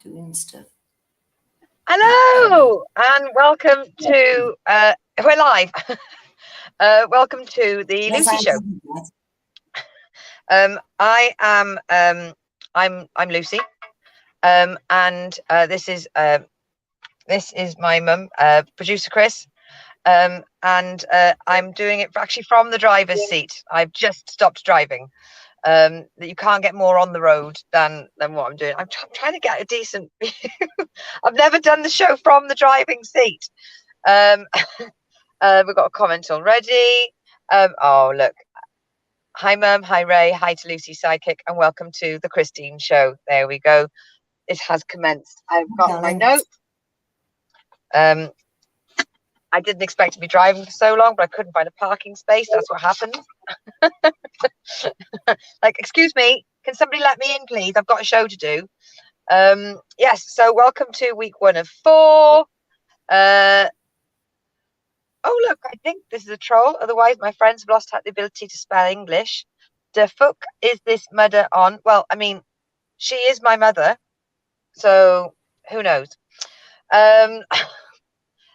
doing stuff. Hello and welcome to we're live. Welcome to the Lucy Show. I'm Lucy, and this is my mum, producer Chris, and I'm doing it actually from the driver's seat. I've just stopped driving. That you can't get more on the road than what I'm doing. I'm trying to get a decent view. I've never done the show from the driving seat. We've got a comment already. Oh, look. Hi, Mum. Hi, Ray. Hi to Lucy Psychic, and welcome to the Christine Show. There we go. It has commenced. I've got my note. I didn't expect to be driving for so long, but I couldn't find a parking space. That's what happened. Like, excuse me, can somebody let me in, please? I've got a show to do. Yes, so welcome to week 1 of 4. Oh, look, I think this is a troll. Otherwise, my friends have lost the ability to spell English. The fuck is this mother on? Well, I mean, she is my mother, so who knows?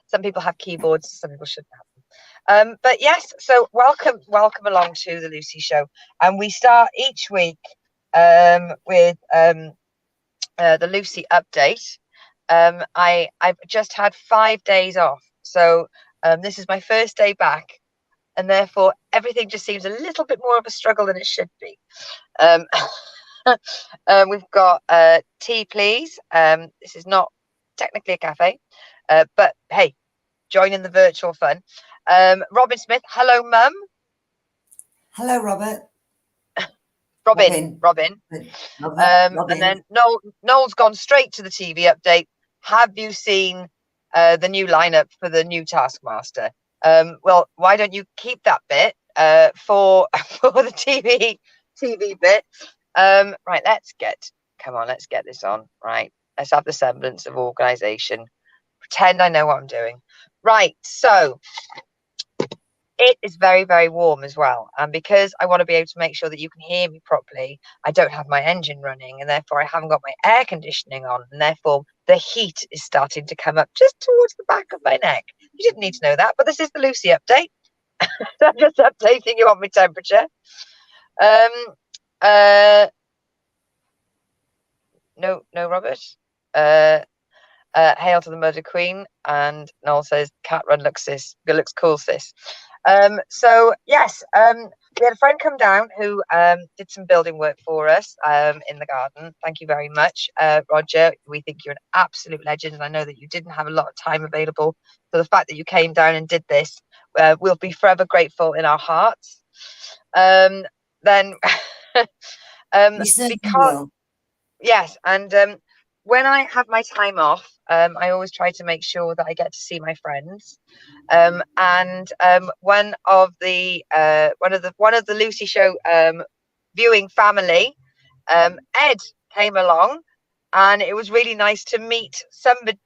Some people have keyboards, some people shouldn't have them. But yes, so welcome along to the Lucy Show, and we start each week with the Lucy update. I've just had 5 days off, so this is my first day back, and therefore everything just seems a little bit more of a struggle than it should be. We've got tea, please. This is not technically a cafe, but hey, join in the virtual fun. Robin Smith, hello, Mum. Hello, Robert. Robin. And then Noel's gone straight to the TV update. Have you seen the new lineup for the new Taskmaster? Well, why don't you keep that bit for the TV bit? Right, let's get this on. Right, let's have the semblance of organisation. Pretend I know what I'm doing. Right, so it is very, very warm as well. And because I want to be able to make sure that you can hear me properly, I don't have my engine running, and therefore I haven't got my air conditioning on, and therefore the heat is starting to come up just towards the back of my neck. You didn't need to know that, but this is the Lucy update. I'm just updating you on my temperature. No, Robert. Hail to the Murder Queen, and Noel says cat run looks cool, sis. So yes, we had a friend come down who did some building work for us in the garden. Thank you very much, Roger. We think you're an absolute legend, and I know that you didn't have a lot of time available, so the fact that you came down and did this, we'll be forever grateful in our hearts. Then because yes, and when I have my time off, I always try to make sure that I get to see my friends. And one of the Lucy Show viewing family, Ed, came along, and it was really nice to meet somebody,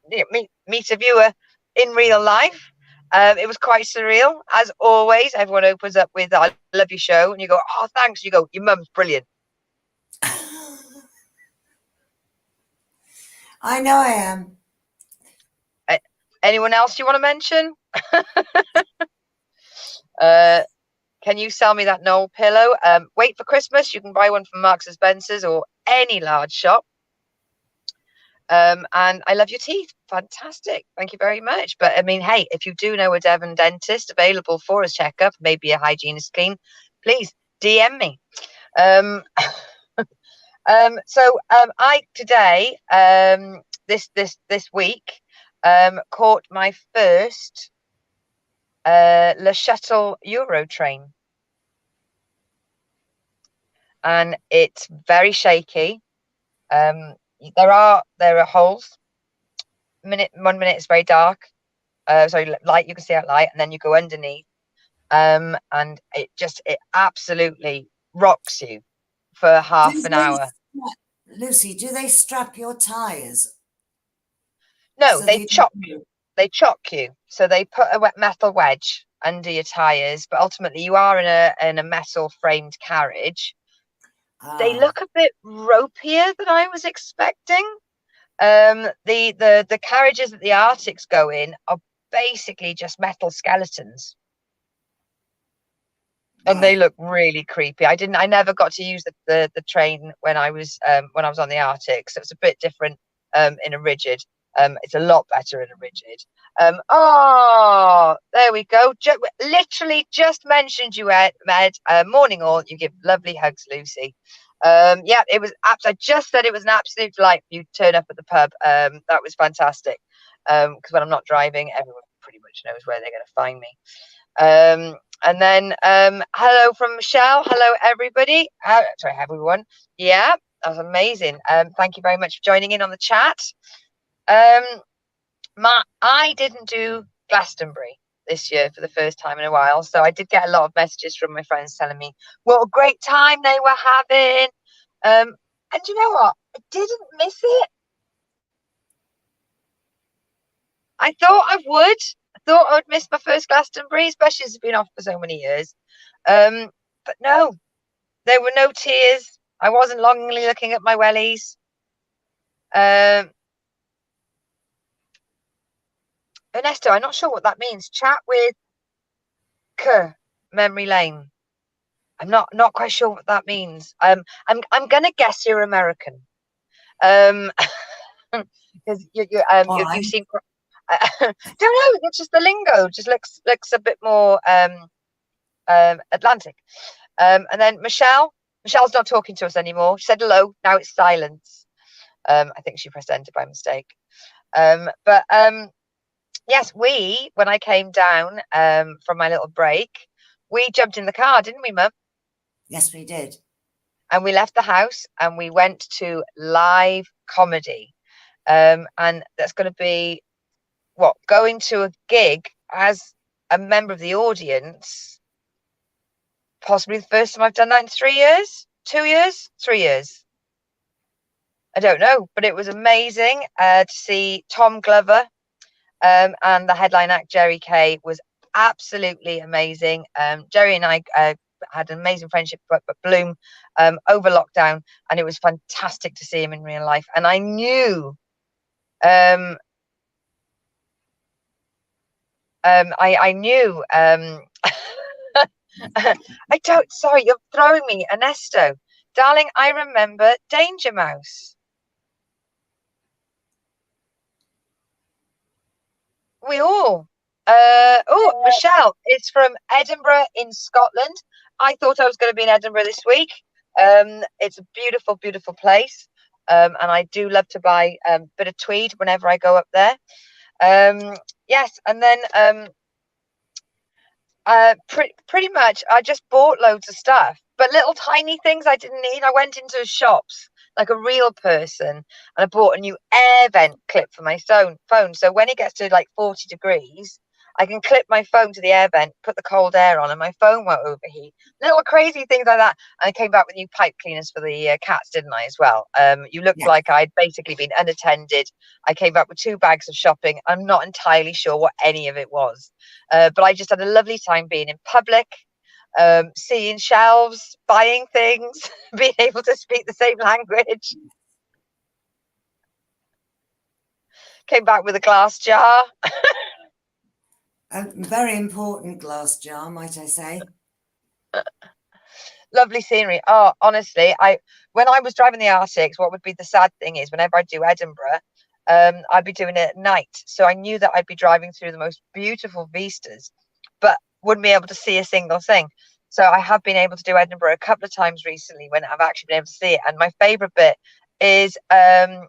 meet a viewer in real life. It was quite surreal, as always. Everyone opens up with "I love your show," and you go, "Oh, thanks." You go, "Your mum's brilliant." I know I am. Anyone else you want to mention? Can you sell me that Noel pillow? Wait for Christmas. You can buy one from Marks and Spencer's or any large shop. And I love your teeth. Fantastic. Thank you very much. But I mean, hey, if you do know a Devon dentist available for a checkup, maybe a hygienist clean, please DM me. So I today this week caught my first Le Shuttle Euro train, and it's very shaky. There are holes. 1 minute it's very dark, sorry, light, you can see out light, and then you go underneath, and it absolutely rocks you for half an hour. Lucy, do they strap your tires? No, so they chock you. They chock you. So they put a metal wedge under your tires, but ultimately you are in a metal framed carriage. They look a bit ropier than I was expecting. The carriages that the Arctics go in are basically just metal skeletons. And they look really creepy. I never got to use the train when I was on the Arctic, so it's a bit different in a rigid. It's a lot better in a rigid. Oh, there we go. Literally just mentioned you, Ed. Morning all. You give lovely hugs, Lucy. Yeah, it was. I just said it was an absolute delight for you to turn up at the pub. That was fantastic. Because when I'm not driving, everyone pretty much knows where they're going to find me. And then hello from Michelle. Hello everybody. Sorry, everyone. Yeah, that was amazing. Thank you very much for joining in on the chat. I didn't do Glastonbury this year for the first time in a while, so I did get a lot of messages from my friends telling me what a great time they were having. And you know what? I didn't miss it. I thought I would. I thought I would miss my first Glastonbury, especially as it's been off for so many years. But no, there were no tears. I wasn't longingly looking at my wellies. Ernesto, I'm not sure what that means. Chat with Memory Lane. I'm not quite sure what that means. I'm gonna guess you're American. Because you seem. Don't know. It's just the lingo. Just looks a bit more Atlantic. And then Michelle's not talking to us anymore. She said hello. Now it's silence. I think she pressed enter by mistake. But yes, when I came down from my little break, we jumped in the car, didn't we, Mum? Yes, we did. And we left the house and we went to live comedy. And that's going to be going to a gig as a member of the audience. Possibly the first time I've done that in 3 years, 2 years, 3 years. I don't know, but it was amazing to see Tom Glover and the headline act, Jerry Kay, was absolutely amazing. Jerry and I had an amazing friendship but Bloom over lockdown, and it was fantastic to see him in real life. And I knew I knew sorry, you're throwing me, Ernesto. Darling, I remember Danger Mouse. We all. Michelle, it's from Edinburgh in Scotland. I thought I was going to be in Edinburgh this week. It's a beautiful, beautiful place. And I do love to buy a bit of tweed whenever I go up there. Yes, and then pretty much I just bought loads of stuff, but little tiny things I didn't need. I went into shops like a real person, and I bought a new air vent clip for my phone. So when it gets to like 40 degrees, I can clip my phone to the air vent, put the cold air on, and my phone won't overheat. Little crazy things like that. And I came back with new pipe cleaners for the cats, didn't I, as well? You looked like I'd basically been unattended. I came back with 2 bags of shopping. I'm not entirely sure what any of it was. But I just had a lovely time being in public, seeing shelves, buying things, being able to speak the same language. Came back with a glass jar. A very important glass jar, might I say. Lovely scenery. Oh, honestly, when I was driving the Arctics, what would be the sad thing is whenever I do Edinburgh, I'd be doing it at night. So I knew that I'd be driving through the most beautiful vistas, but wouldn't be able to see a single thing. So I have been able to do Edinburgh a couple of times recently when I've actually been able to see it. And my favourite bit is oh,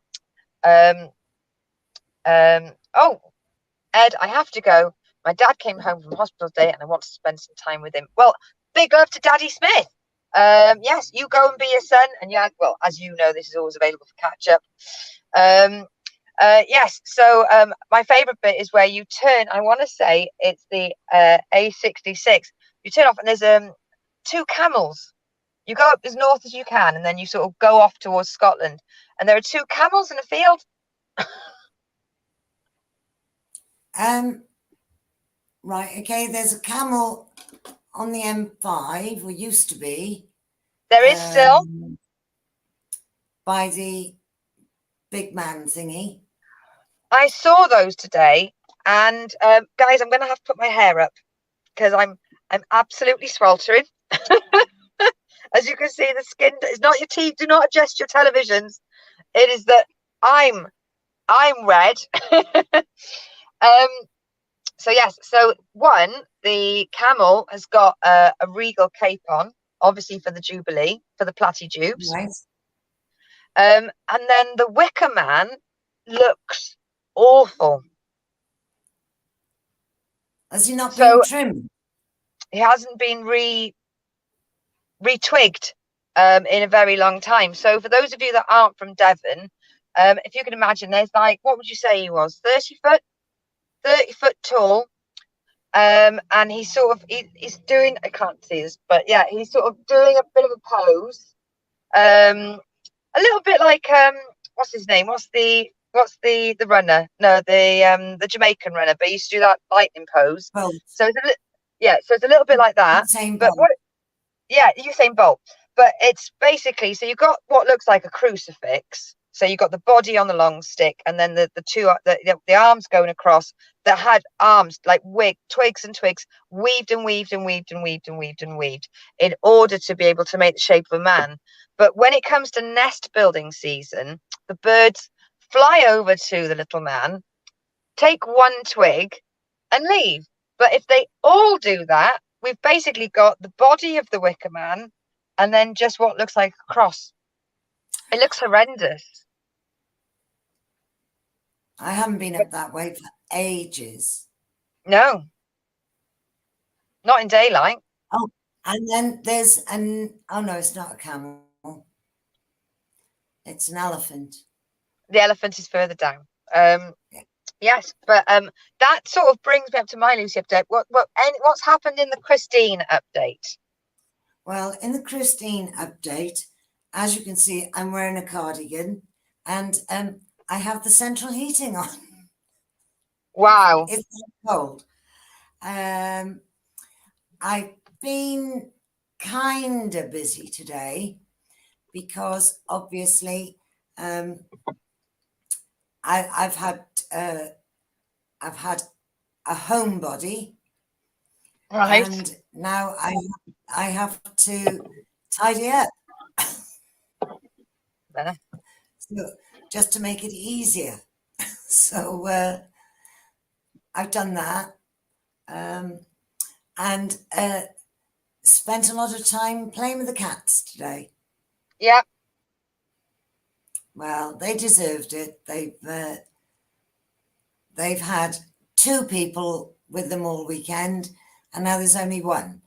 Ed, I have to go. My dad came home from hospital today and I want to spend some time with him. Well, big love to Daddy Smith. Yes, you go and be your son. And yeah, well, as you know, this is always available for catch up. Yes, so my favourite bit is where you turn. I want to say it's the A66. You turn off and there's 2 camels. You go up as north as you can and then you sort of go off towards Scotland. And there are 2 camels in a field. Right, okay, there's a camel on the M5, or used to be. There is still. By the big man thingy. I saw those today, and guys, I'm going to have to put my hair up because I'm absolutely sweltering. As you can see, the skin is not your teeth. Do not adjust your televisions. It is that I'm red. So yes, so one, the camel has got a regal cape on, obviously for the Jubilee, for the Platty-Jubes. Right. And then the Wicker Man looks awful. Has he not been trimmed? He hasn't been retwigged in a very long time. So for those of you that aren't from Devon, if you can imagine, there's like, what would you say he was? 30 foot tall. And he's sort of he's doing, I can't see this, but yeah, he's sort of doing a bit of a pose. A little bit like what's his name? What's the runner? No, the Jamaican runner, but he used to do that lightning pose. Well, so it's a little bit like that. But what? Yeah, Usain Bolt. But it's basically, so you've got what looks like a crucifix. So you've got the body on the long stick, and then the two the arms going across that had arms like twigs and twigs weaved and weaved and weaved and weaved and weaved and weaved in order to be able to make the shape of a man. But when it comes to nest building season, the birds fly over to the little man, take one twig, and leave. But if they all do that, we've basically got the body of the Wicker Man and then just what looks like a cross. It looks horrendous. I haven't been up that way for ages. No. Not in daylight. Oh, and then there's oh no, it's not a camel. It's an elephant. The elephant is further down. Yes, but that sort of brings me up to my Lucy update. What's happened in the Christine update? Well, in the Christine update, as you can see, I'm wearing a cardigan, and I have the central heating on. Wow. It's cold. I've been kind of busy today because obviously I've had a homebody, right, and now I have to tidy up. So, just to make it easier. So I've done that, and spent a lot of time playing with the cats today. Yeah. Well, they deserved it. They've had 2 people with them all weekend, and now there's only 1.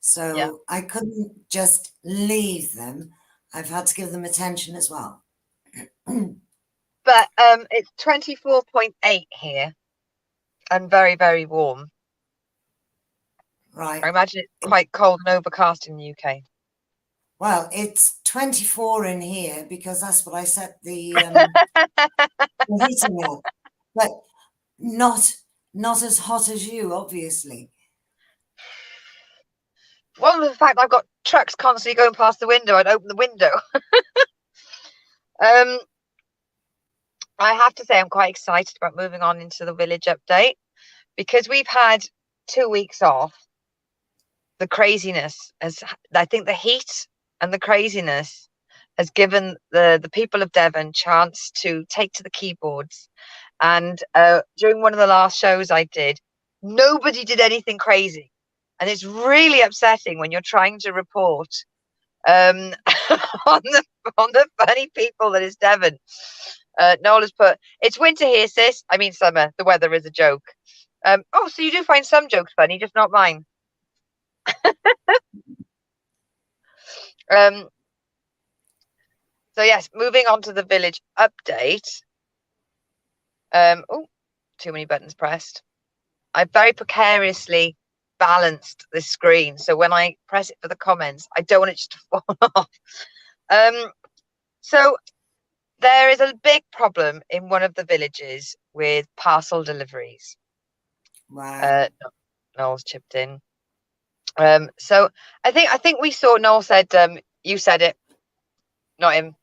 So yeah. I couldn't just leave them. I've had to give them attention as well. But it's 24.8 here and very, very warm. Right. I imagine it's quite cold and overcast in the UK. Well, it's 24 in here because that's what I set the heating up. But not as hot as you, obviously. Well, the fact I've got trucks constantly going past the window, I'd open the window. I have to say I'm quite excited about moving on into the village update because we've had 2 weeks off. The craziness, I think the heat and the craziness has given the people of Devon chance to take to the keyboards. And during one of the last shows I did, nobody did anything crazy. And it's really upsetting when you're trying to report on the funny people that is Devon. Noel has put, it's winter here, sis. I mean summer. The weather is a joke. Oh, so you do find some jokes funny, just not mine. So yes, moving on to the village update. Oh, too many buttons pressed. I very precariously balanced the screen, so when I press it for the comments, I don't want it just to fall off. So there is a big problem in one of the villages with parcel deliveries. Wow. Noel's chipped in. So I think we saw Noel said you said it, not him.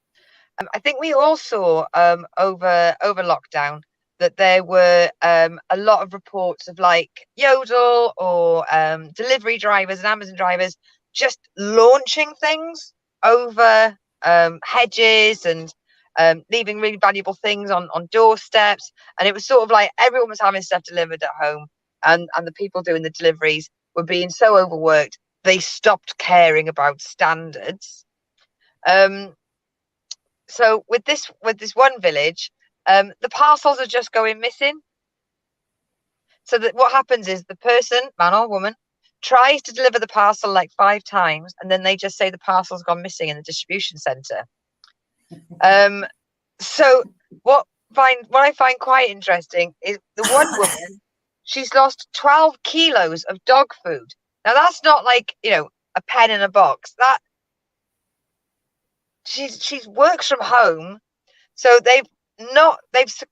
I think we all saw over lockdown that there were a lot of reports of like Yodel or delivery drivers and Amazon drivers just launching things over hedges and leaving really valuable things on doorsteps. And it was sort of like everyone was having stuff delivered at home, and the people doing the deliveries were being so overworked they stopped caring about standards. So with this one village, the parcels are just going missing. So that what happens is the person, man or woman, tries to deliver the parcel like 5 times, and then they just say the parcel's gone missing in the distribution centre. So what I find quite interesting is the one woman, she's lost 12 kilos of dog food. Now that's not like, a pen in a box. That she's works from home. So they've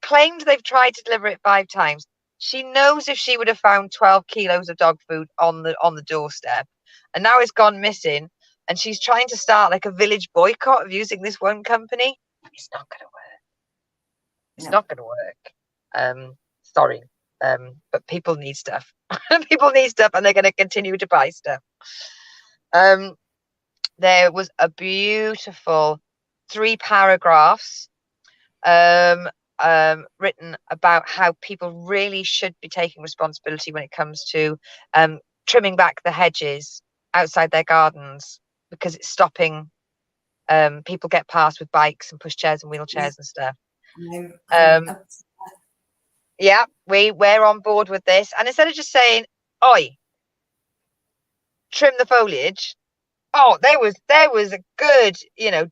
claimed they've tried to deliver it 5 times. She knows if she would have found 12 kilos of dog food on the doorstep, and now it's gone missing, and she's trying to start like a village boycott of using this one company. It's not going to work. It's not going to work. Sorry. But people need stuff. People need stuff, and they're going to continue to buy stuff. There was a beautiful 3 paragraphs written about how people really should be taking responsibility when it comes to trimming back the hedges outside their gardens, because it's stopping people get past with bikes and pushchairs and wheelchairs and stuff. Yeah, we're on board with this. And instead of just saying, "Oi, trim the foliage," there was a good,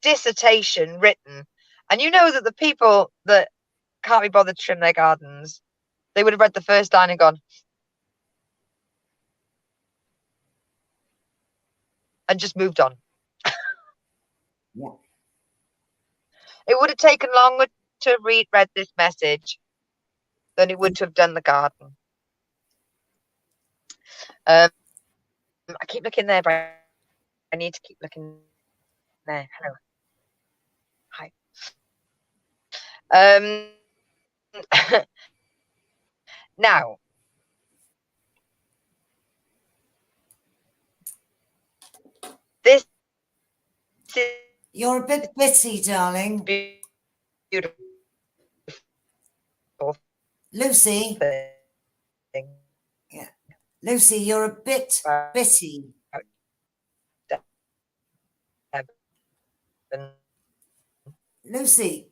dissertation written. And that the people that can't be bothered to trim their gardens, they would have read the first line and gone, and just moved on. Yeah. It would have taken longer to read this message than it would to have done the garden. I keep looking there, but I need to keep looking there. Hello. Hi. Now, this is... You're a bit busy, darling. Beautiful. Lucy. Yeah. Lucy, you're a bit busy. Lucy,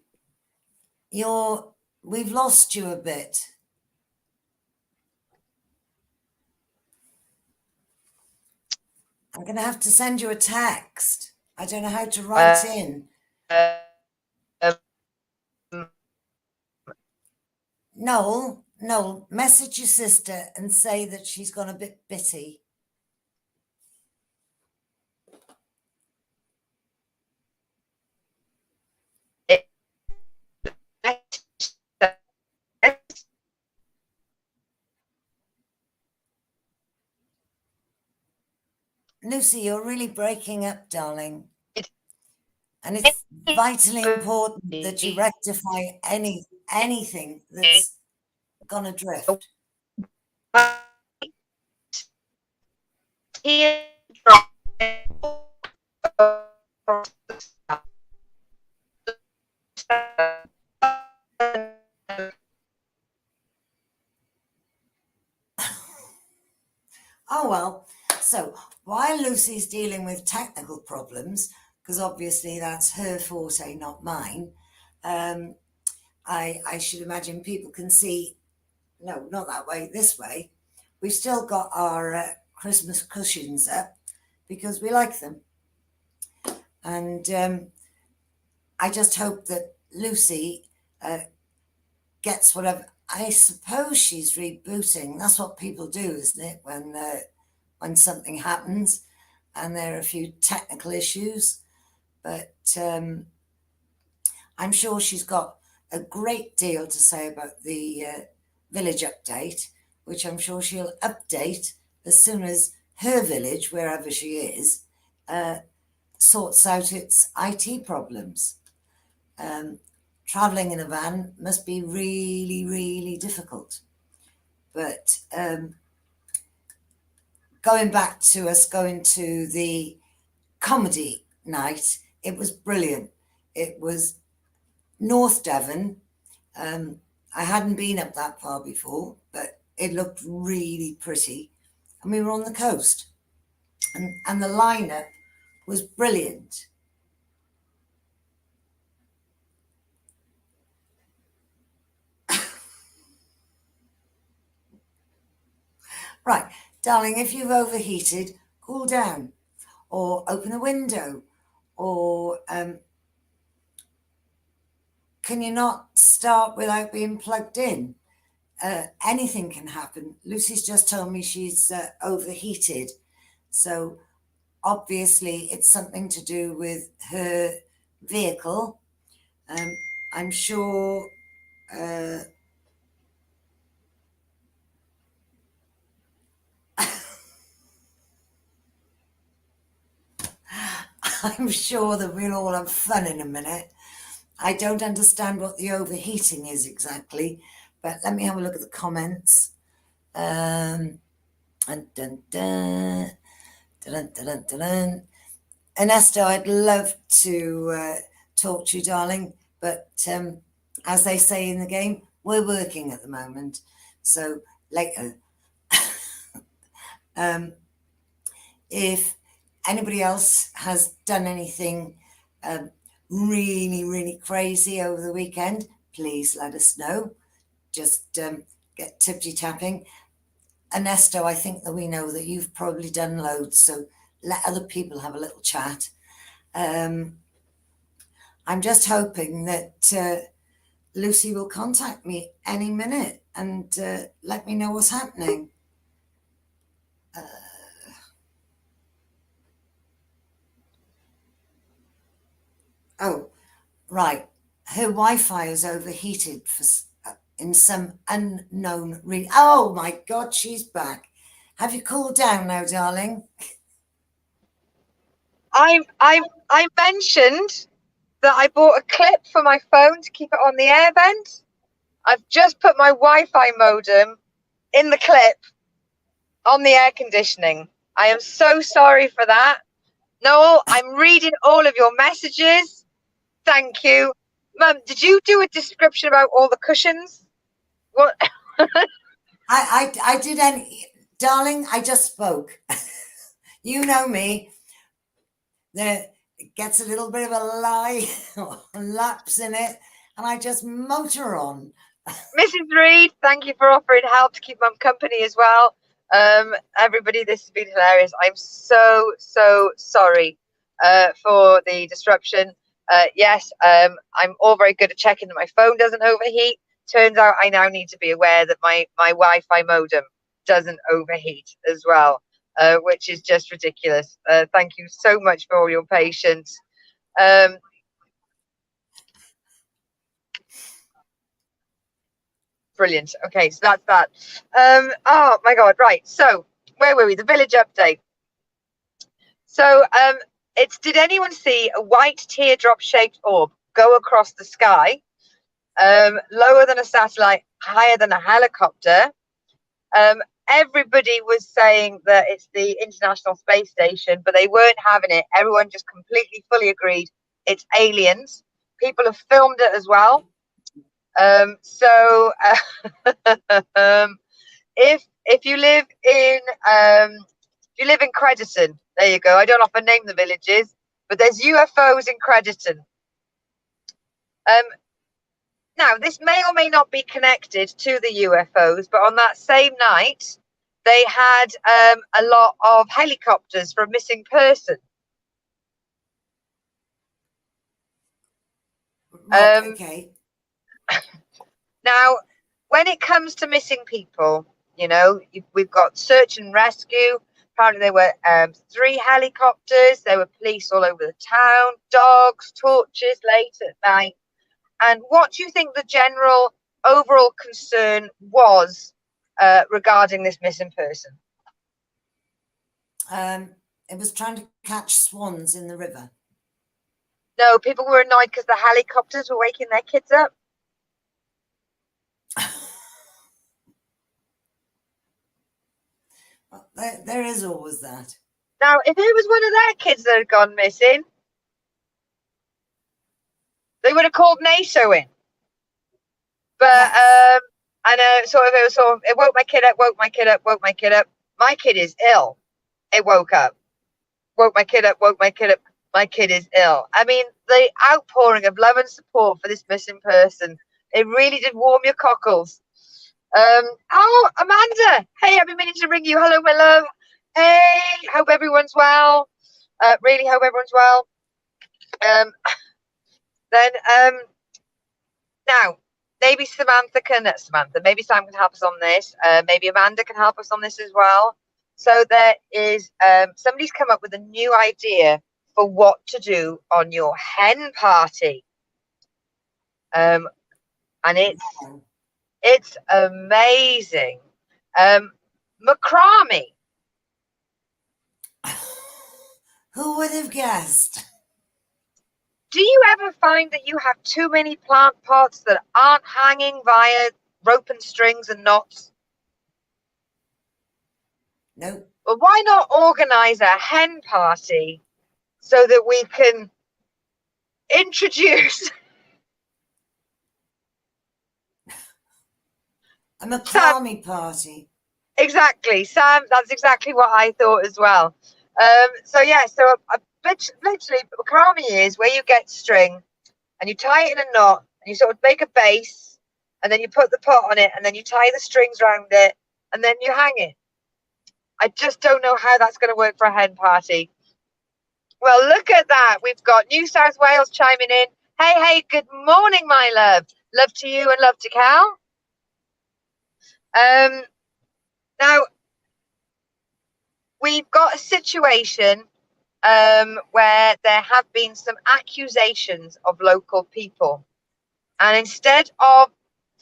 we've lost you a bit. I'm going to have to send you a text. I don't know how to write in. Noel, message your sister and say that she's gone a bit bitty. Lucy, you're really breaking up, darling. And it's vitally important that you rectify anything that's gone adrift. Oh, well, so while Lucy's dealing with technical problems, because obviously that's her forte, not mine, I should imagine people can see, no, not that way, this way. We've still got our Christmas cushions up because we like them. And I just hope that Lucy gets whatever. I suppose she's rebooting. That's what people do, isn't it? When something happens and there are a few technical issues. But I'm sure she's got a great deal to say about the village update, which I'm sure she'll update as soon as her village, wherever she is, sorts out its IT problems. Traveling in a van must be really, really difficult. But going back to us going to the comedy night, it was brilliant. It was North Devon. I hadn't been up that far before, but it looked really pretty. And we were on the coast. And the lineup was brilliant. Right, darling, if you've overheated, cool down or open a window, or can you not start without being plugged in? Anything can happen. Lucy's just told me she's overheated. So obviously it's something to do with her vehicle. I'm sure I'm sure that we'll all have fun in a minute. I don't understand what the overheating is exactly, but let me have a look at the comments. And dun, dun, dun, dun, dun, dun. Ernesto, I'd love to talk to you, darling, but as they say in the game, we're working at the moment. So later. If anybody else has done anything really, really crazy over the weekend, please let us know. Just get tippy tapping. Ernesto, I think that we know that you've probably done loads, so let other people have a little chat. I'm just hoping that Lucy will contact me any minute and let me know what's happening. Oh, right. Her Wi-Fi is overheated for in some unknown reason. Oh my God, she's back. Have you cooled down now, darling? I mentioned that I bought a clip for my phone to keep it on the air vent. I've just put my Wi-Fi modem in the clip on the air conditioning. I am so sorry for that. Noel, I'm reading all of your messages. Thank you. Mum, did you do a description about all the cushions? What? I did any, darling, I just spoke. You know me. There gets a little bit of a lie or lapse in it, and I just motor on. Mrs. Reed, thank you for offering help to keep Mum company as well. Everybody, this has been hilarious. I'm so sorry for the disruption. Yes, I'm all very good at checking that my phone doesn't overheat. Turns out I now need to be aware that my Wi-Fi modem doesn't overheat as well, which is just ridiculous. Thank you so much for all your patience. Brilliant. Okay, so that's that. Oh my God, right. So where were we? The village update. So it's, did anyone see a white teardrop shaped orb go across the sky, lower than a satellite, higher than a helicopter? Everybody was saying that it's the International Space Station, but they weren't having it. Everyone just completely, fully agreed it's aliens. People have filmed it as well. If you live in Crediton, there you go. I don't often name the villages, but there's UFOs in Crediton. Now, this may or may not be connected to the UFOs, but on that same night, they had a lot of helicopters for a missing person. Okay. Now, when it comes to missing people, you know, we've got search and rescue. Apparently there were 3 helicopters. There were police all over the town, dogs, torches late at night. And what do you think the general overall concern was regarding this missing person? It was trying to catch swans in the river. No, people were annoyed because the helicopters were waking their kids up. Well, there is always that. Now, if it was one of their kids that had gone missing, they would have called NATO in. But Yes. and it woke my kid up, woke my kid up, woke my kid up. My kid is ill. It woke up, woke my kid up, woke my kid up. My kid is ill. I mean, the outpouring of love and support for this missing person, it really did warm your cockles. Oh, Amanda, hey, I've been meaning to ring you. Hello, my love. Hey, hope everyone's well. Really hope everyone's well. Then now maybe maybe Sam can help us on this. Maybe Amanda can help us on this as well. So there is somebody's come up with a new idea for what to do on your hen party. And it's amazing. Macrame. Who would have guessed? Do you ever find that you have too many plant pots that aren't hanging via rope and strings and knots? No. Well, why not organize a hen party so that we can introduce a macrame party? Exactly, Sam. That's exactly what I thought as well. So literally, macrame is where you get string and you tie it in a knot and you sort of make a base and then you put the pot on it and then you tie the strings around it and then you hang it. I just don't know how that's going to work for a hen party. Well, look at that. We've got New South Wales chiming in. Hey, good morning, my love. Love to you and love to Cal. Now, we've got a situation where there have been some accusations of local people. And instead of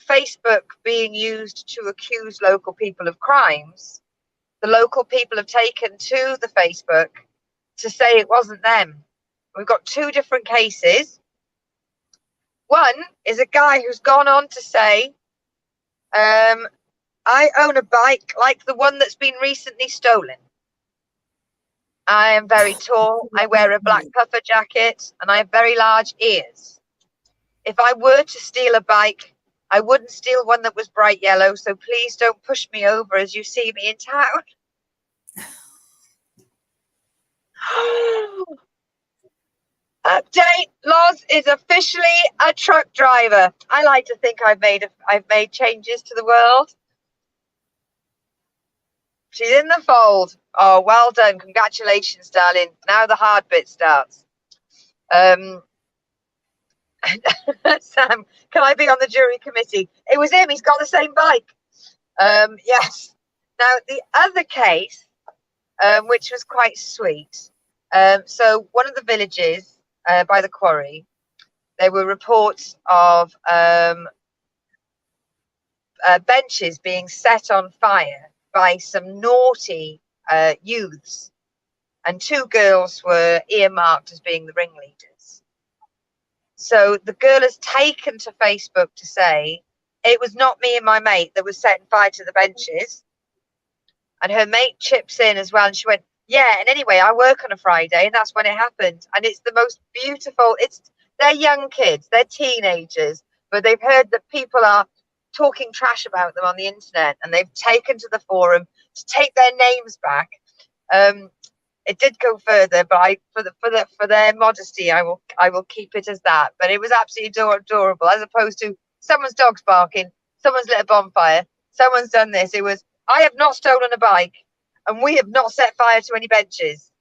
Facebook being used to accuse local people of crimes, the local people have taken to the Facebook to say it wasn't them. We've got two different cases. One is a guy who's gone on to say, I own a bike like the one that's been recently stolen. I am very tall, I wear a black puffer jacket, and I have very large ears. If I were to steal a bike, I wouldn't steal one that was bright yellow, so please don't push me over as you see me in town. Update, Loz is officially a truck driver. I like to think I've made changes to the world. She's in the fold. Oh, well done. Congratulations, darling. Now the hard bit starts. Sam, can I be on the jury committee? It was him. He's got the same bike. Yes. Now, the other case, which was quite sweet. So one of the villages by the quarry, there were reports of benches being set on fire by some naughty youths, and two girls were earmarked as being the ringleaders. So the girl has taken to Facebook to say, it was not me and my mate that was setting fire to the benches. And her mate chips in as well, and she went, yeah, and anyway, I work on a Friday, and that's when it happened. And it's the most beautiful, they're young kids, they're teenagers, but they've heard that people are talking trash about them on the internet, and they've taken to the forum to take their names back. It did go further, but for their modesty, I will keep it as that. But it was absolutely adorable, as opposed to someone's dog's barking, someone's lit a bonfire, someone's done this. It was, I have not stolen a bike, and we have not set fire to any benches.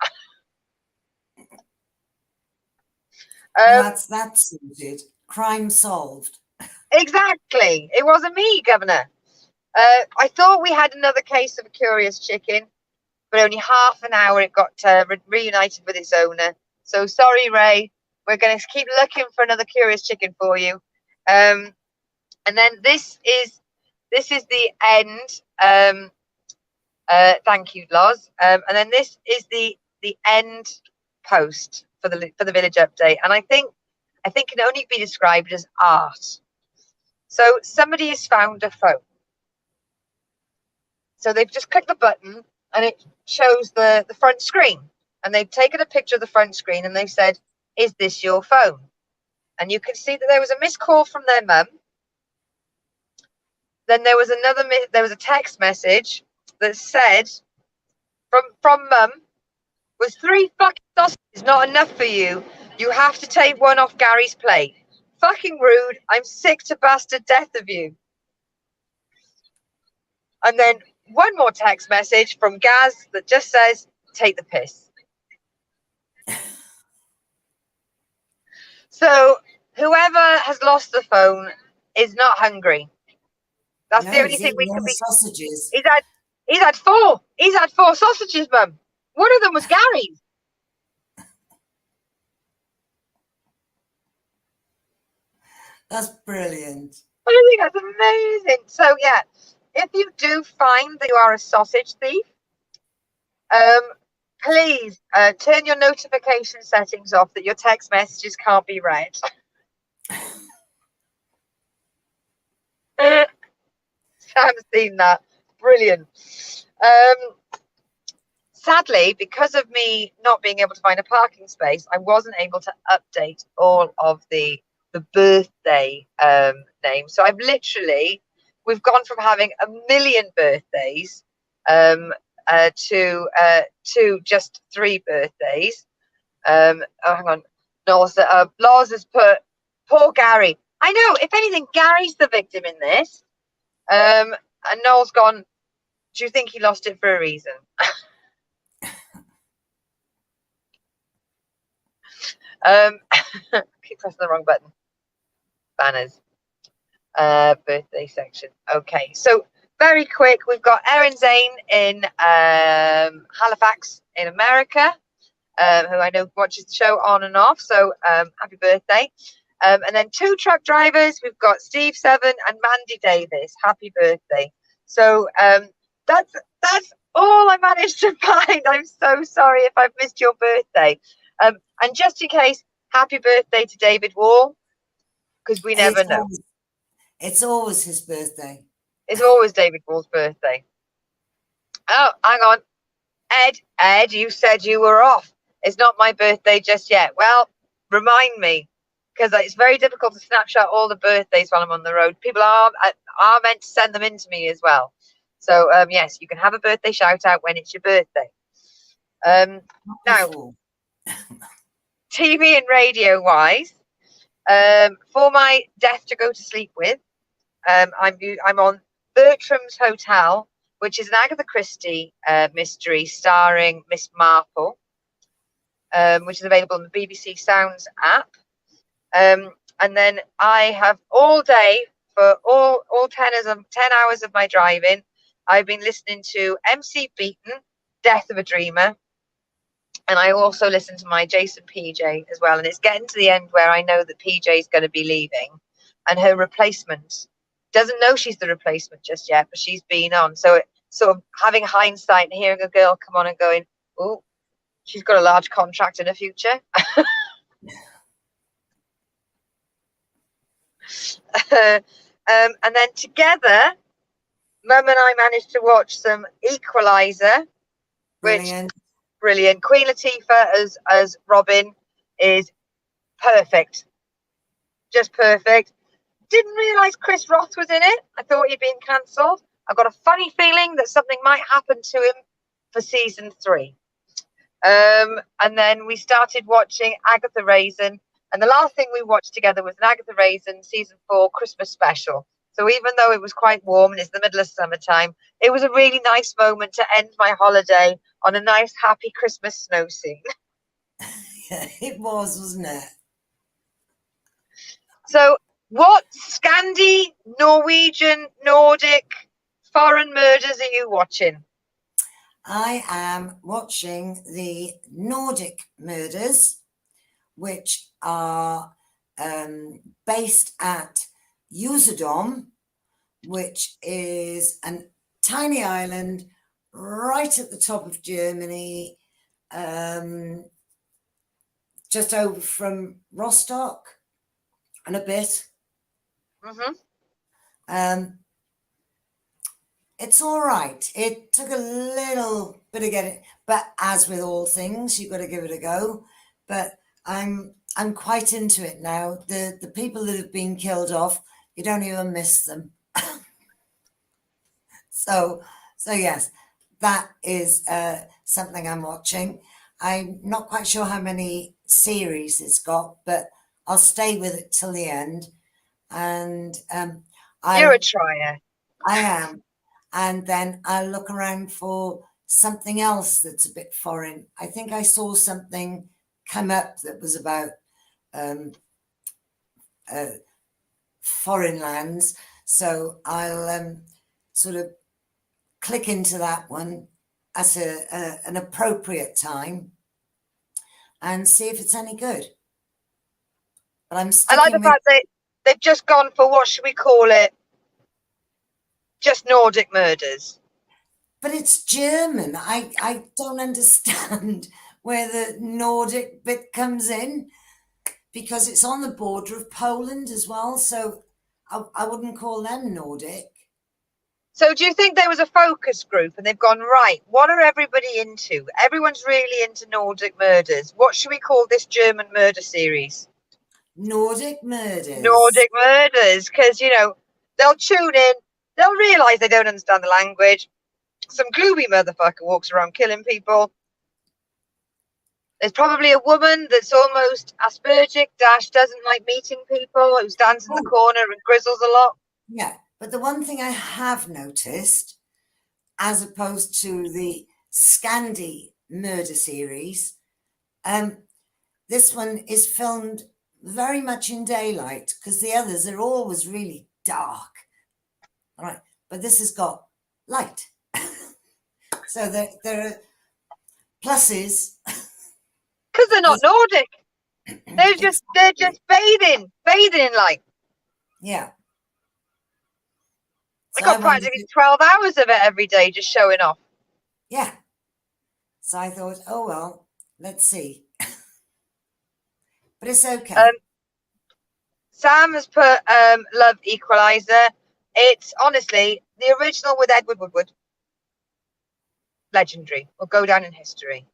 That's suited. Crime solved. Exactly. It wasn't me, Governor. I thought we had another case of a curious chicken, but only half an hour it got reunited with its owner. So sorry, Ray. We're going to keep looking for another curious chicken for you. And then this is the end. Thank you, Loz. And then this is the end post for the village update, and I think can only be described as art. So somebody has found a phone. So they've just clicked the button and it shows the front screen. And they've taken a picture of the front screen and they've said, "Is this your phone?" And you can see that there was a missed call from their mum. Then there was a text message that said from mum, "Was 3 fucking sausages not enough for you? You have to take one off Gary's plate. Fucking rude. I'm sick to bastard death of you." And then one more text message from Gaz that just says, "Take the piss." So whoever has lost the phone is not hungry. That's the only thing we can be. Sausages. He's had 4. He's had 4 sausages, mum. One of them was Gary's. That's brilliant. I think that's amazing. So yeah, if you do find that you are a sausage thief, please turn your notification settings off that your text messages can't be read. I haven't seen that. Brilliant. Sadly, because of me not being able to find a parking space, I wasn't able to update all of the birthday names. So we've gone from having a million birthdays to just 3 birthdays. Oh, hang on. Lars has put poor Gary. I know. If anything, Gary's the victim in this. And Noel's gone, "Do you think he lost it for a reason?" Keep pressing the wrong button. Banners. Birthday section. Okay, so very quick, we've got Erin Zane in Halifax in America, who I know watches the show on and off. So happy birthday. And then 2 truck drivers. We've got Steve Seven and Mandy Davis. Happy birthday. So that's all I managed to find. I'm so sorry if I've missed your birthday. And just in case, happy birthday to David Wall, because we never know. It's always his birthday. It's always David Wall's birthday. Oh, hang on. Ed, you said you were off. It's not my birthday just yet. Well, remind me, because it's very difficult to snapshot all the birthdays while I'm on the road. People are meant to send them in to me as well. So, yes, you can have a birthday shout out when it's your birthday. Now, TV and radio wise, for my Death to Go to Sleep With, I'm on Bertram's Hotel, which is an Agatha Christie mystery starring Miss Marple, which is available on the BBC Sounds app. And then I have all day for all 10 hours of my driving, I've been listening to MC Beaton, Death of a Dreamer. And I also listen to my Jason PJ as well. And it's getting to the end where I know that PJ is going to be leaving. And her replacement doesn't know she's the replacement just yet, but she's been on. So it, sort of having hindsight and hearing a girl come on and going, "Oh, she's got a large contract in the future." And then together, Mum and I managed to watch some Equalizer, which brilliant. Queen Latifah as Robin is perfect, just perfect. Didn't realise Chris Roth was in it. I thought he'd been cancelled. I've got a funny feeling that something might happen to him for season 3. And then we started watching Agatha Raisin. And the last thing we watched together was an Agatha Raisin season 4 Christmas special. So even though it was quite warm and it's the middle of summertime, it was a really nice moment to end my holiday on a nice, happy Christmas snow scene. It was, wasn't it? So what Scandi, Norwegian, Nordic, foreign murders are you watching? I am watching the Nordic murders, which are based at Usedom, which is a tiny island right at the top of Germany, just over from Rostock and a bit. It's all right. It took a little bit of getting, but as with all things, you've got to give it a go. But I'm quite into it now. The people that have been killed off, you don't even miss them. So yes, that is something I'm watching. I'm not quite sure how many series it's got, but I'll stay with it till the end. And you're a trier. I am. And then I'll look around for something else that's a bit foreign. I think I saw something come up that was about foreign lands. So I'll sort of click into that one at an appropriate time and see if it's any good. But I like the fact that they've just gone for, what should we call it? Just Nordic murders. But it's German. I don't understand where the Nordic bit comes in, because it's on the border of Poland as well. So I wouldn't call them Nordic. So do you think there was a focus group and they've gone, right, what are everybody into? Everyone's really into Nordic murders. What should we call this German murder series? Nordic murders. Nordic murders. Because, you know, they'll tune in. They'll realise they don't understand the language. Some gloomy motherfucker walks around killing people. There's probably a woman that's almost Aspergic - doesn't like meeting people, who stands in the corner and grizzles a lot. Yeah, but the one thing I have noticed, as opposed to the Scandi murder series, this one is filmed very much in daylight, because the others are always really dark. All right, but this has got light. So there are pluses. Because they're not Nordic. They're just bathing in light. Yeah. They got practically 12 hours of it every day just showing off. Yeah. So I thought, oh well, let's see. But it's okay. Sam has put Love Equalizer. It's honestly the original with Edward Woodward. Legendary. Will go down in history.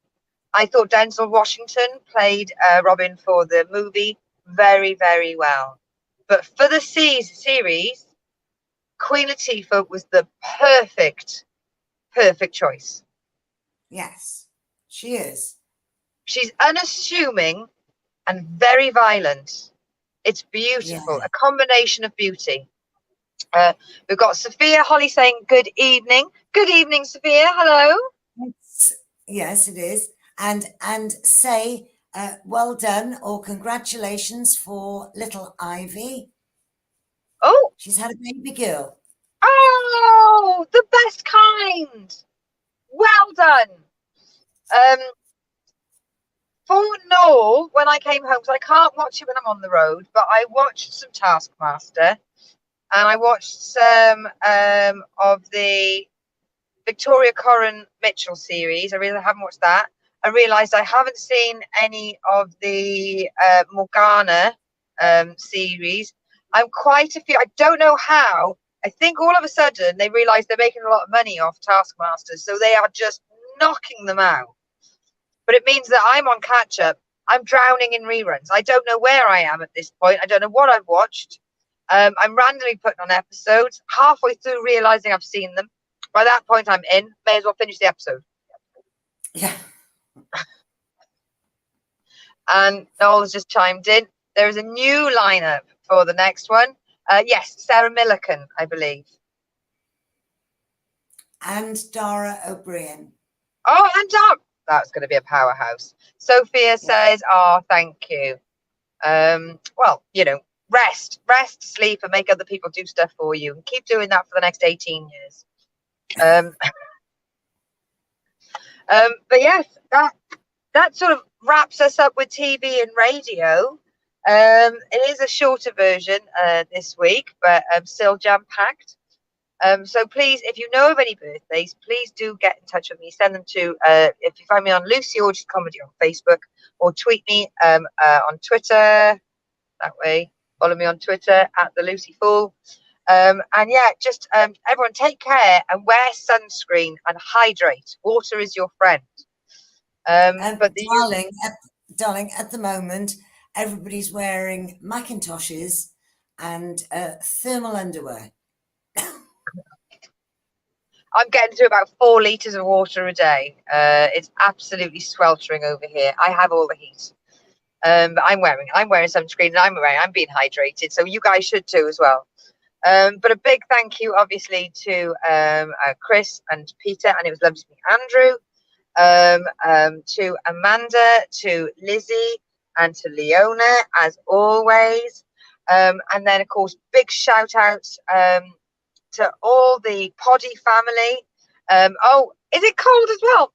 I thought Denzel Washington played Robin for the movie very, very well. But for the series, Queen Latifah was the perfect choice. Yes, she is. She's unassuming and very violent. It's beautiful, a combination of beauty. We've got Sophia Holly saying good evening. Good evening, Sophia. Hello. Yes, it is. And say well done or congratulations for little Ivy. Oh, she's had a baby girl. Oh, the best kind. Well done. For Noel, when I came home, because I can't watch it when I'm on the road, but I watched some Taskmaster, and I watched some of the Victoria Coren Mitchell series. I really haven't watched that. I realised I haven't seen any of the Morgana series. I'm quite a few. I don't know how. I think all of a sudden they realise they're making a lot of money off Taskmasters, so they are just knocking them out. But it means that I'm on catch up. I'm drowning in reruns. I don't know where I am at this point. I don't know what I've watched. I'm randomly putting on episodes, halfway through realising I've seen them. By that point, I'm in. May as well finish the episode. Yeah. And Noel has just chimed in. There is a new lineup for the next one. Yes, Sarah Millican, I believe. And Dara O'Brien. Oh, and Dara. That's going to be a powerhouse. Sophia says, oh, thank you. Well, you know, rest, sleep, and make other people do stuff for you. And keep doing that for the next 18 years. But yes, that sort of wraps us up with TV and radio. It is a shorter version this week, but still jam-packed. So please, if you know of any birthdays, please do get in touch with me. Send them to, if you find me on Lucy Orchard Comedy on Facebook, or tweet me on Twitter. That way, follow me on Twitter at the Lucy Fool. And yeah, just everyone take care and wear sunscreen and hydrate. Water is your friend. But darling, at the moment, everybody's wearing Macintoshes and thermal underwear. I'm getting to about 4 litres of water a day. It's absolutely sweltering over here. I have all the heat. But I'm wearing sunscreen and I'm being hydrated. So you guys should too as well. But a big thank you, obviously, to Chris and Peter, and it was lovely to meet Andrew, to Amanda, to Lizzie, and to Leona, as always. And then, of course, big shout outs to all the Poddy family. Oh, is it cold as well?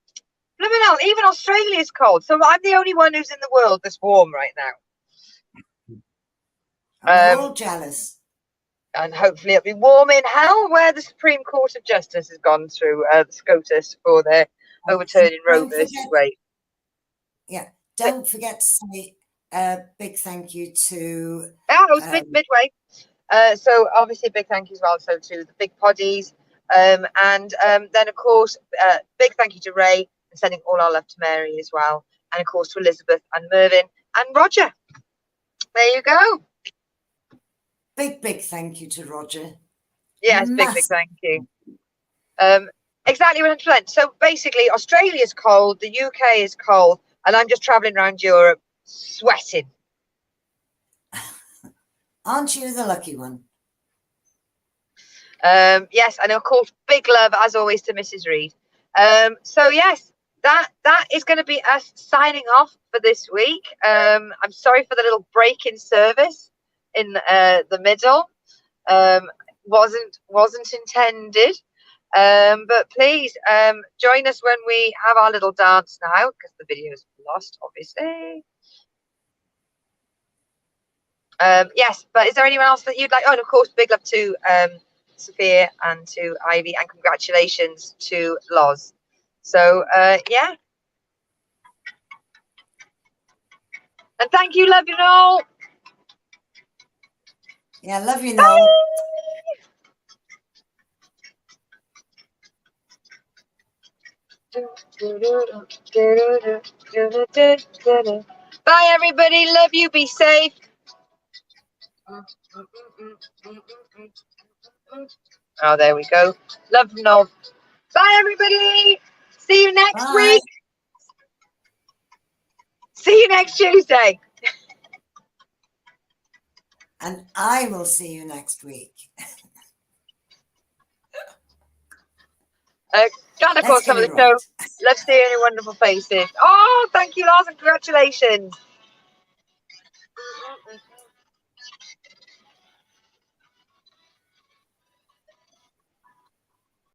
Blimmin' hell, even Australia's cold. So I'm the only one who's in the world that's warm right now. We're all jealous. And hopefully it'll be warm in hell, where the Supreme Court of Justice has gone through the SCOTUS for their overturning Roe versus Wade. Yeah, don't forget to say a big thank you to... it was midway. So obviously a big thank you as well to the big poddies. And then, of course, big thank you to Ray, and sending all our love to Mary as well. And, of course, to Elizabeth and Mervyn and Roger. There you go. Big thank you to Roger. Yes, big thank you. Exactly 100%. So basically, Australia's cold, the UK is cold, and I'm just traveling around Europe sweating. Aren't you the lucky one? Yes, and of course, big love as always to Mrs. Reed. So yes, that is going to be us signing off for this week. I'm sorry for the little break in service in the middle. Wasn't intended. But please join us when we have our little dance now, because the video's lost, obviously. Yes, but is there anyone else that you'd like? Oh, and of course, big love to Sophia and to Ivy, and congratulations to Loz. So yeah, and thank you, love you, Noel. Yeah, love you, Noel. Bye, everybody. Love you. Be safe. Oh, there we go. Love Noel. Bye, everybody. See you next week. See you next Tuesday. And I will see you next week. And of course, some of the show. Love seeing your wonderful faces. Oh, thank you, Lars, and congratulations.